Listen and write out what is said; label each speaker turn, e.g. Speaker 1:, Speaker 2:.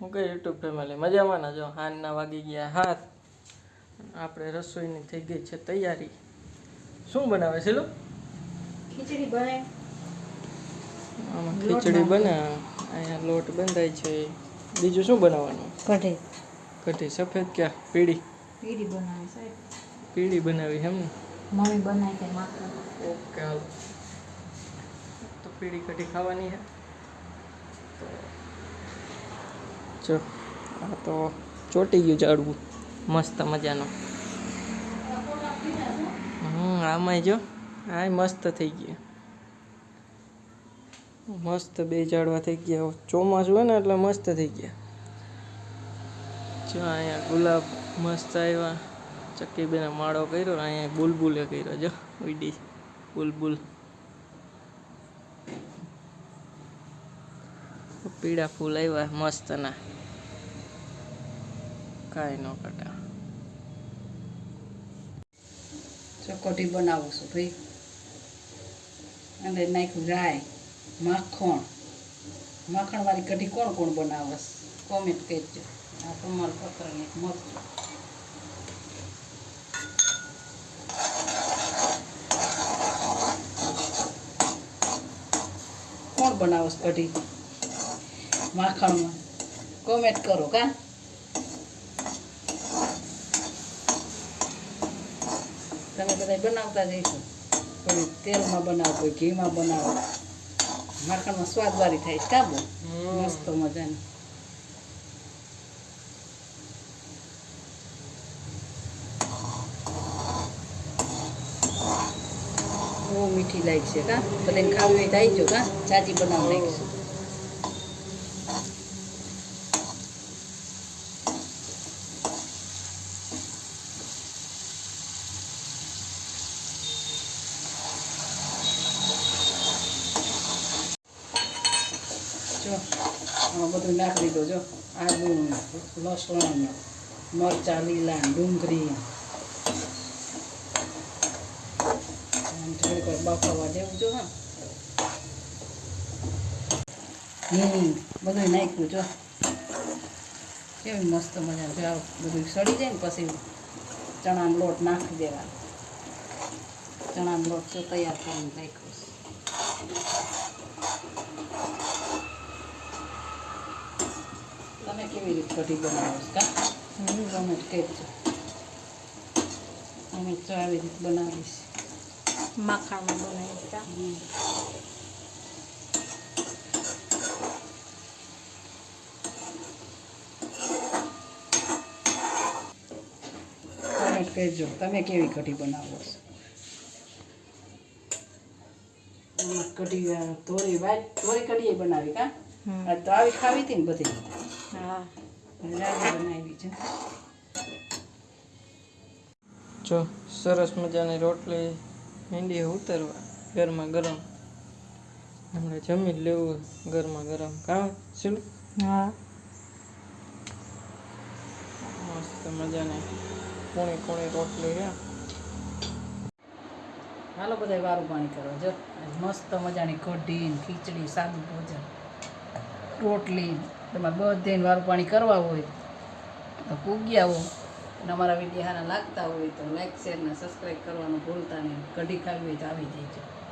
Speaker 1: હું કઈ YouTube family મજામાં ના જો હાનના વાગી ગયા હાથ આપણે રસોઈની થઈ ગઈ છે તૈયારી શું બનાવે છે લો
Speaker 2: ખીચડી બને
Speaker 1: આમાં ખીચડી બને અહીંયા લોટ બંધાય છે બીજું શું બનાવવાનું
Speaker 2: કઢી
Speaker 1: કઢી સફેદ ક્યાં પીળી
Speaker 2: પીડી બનાવે સાહેબ
Speaker 1: પીળી બનાવી એમ ને
Speaker 2: મમ્મી બનાવી કે માખણ
Speaker 1: ઓકે હાલો તો પીળી કઢી ખાવાની છે તો જો આ તો ચોટી ગયું ઝાડવું મસ્ત મજાનો આમાંય જો આ મસ્ત થઈ ગયા મસ્ત બે ઝાડવા થઈ ગયા ચોમાસું હોય ને એટલે મસ્ત થઈ ગયા જો અહીંયા ગુલાબ મસ્ત આવ્યા ચક્કીબેને માળો કર્યો અહીંયા બુલબુલે કર્યો જો ઉડી બુલબુલ પીળા ફૂલ આવ્યા મસ્ત ના કાંઈ ન કટા
Speaker 2: ચકોટી બનાવું છું ભાઈ અને નાખ્યું રાય માખણ વાળી કઢી કોણ કોણ બનાવસ કોમેન્ટ કરજો આ તમારું પત્ર ને મરચું કોણ બનાવસ કઢી માખણમાં કોમેન્ટ કરો કા તમે બધા બનાવતા જઈશું કોઈ તેલમાં બનાવો કોઈ ઘીમાં બનાવો માખણમાં સ્વાદવાળી થાય છે કા બહુ મસ્ત મજાની બહુ મીઠી લાગશે કા બધાને ખાવી હોય થાય જો કા ચાચી બનાવી નાખીશું જો આમાં બધું નાખી દીધું જો આદુ લસણ મરચાં લીલા ડુંગળી થોડીક વાર બાફવા દેવું જો હા બધું નાખ્યું જો કેવી મસ્ત મજા જો બધું સડી જાય ને પછી ચણાનો લોટ નાખી દેવાનો ચણાનો લોટ જો તૈયાર કરીને નાખ્યો તમે કેવી રીતે કઢી બનાવો છો કા તમે કહેજો અમે તો આવી રીતે બનાવીશ
Speaker 3: માખણમાં બનાવી કા
Speaker 2: કમેન્ટ કહેજો તમે કેવી કઢી બનાવો છો કઢી તોરી કઢી બનાવી કા આ તો આવી ખાવી હતી ને બધી
Speaker 3: હા
Speaker 2: બનાવી છે
Speaker 1: જો સરસ મજાની રોટલી મીંડી ઉતરવા ગરમા ગરમ હમણાં જમી જ લેવું ગરમા ગરમ કાં શું
Speaker 3: હા
Speaker 1: મસ્ત મજાની કૂણી રોટલી છે
Speaker 2: હાલો બધા વારું પાણી કરવા જો મસ્ત મજાની કઢી ને ખીચડી સાદું ભોજન રોટલી તમારે બધાને વારું પાણી કરવા હોય તો પૂગી આવો અને અમારા વિડીયો હારા લાગતા હોય તો લાઈક શેર ને સબસ્ક્રાઈબ કરવાનું ભૂલતા નહીં કઢી ખાવી હોય તો આવી જઈજો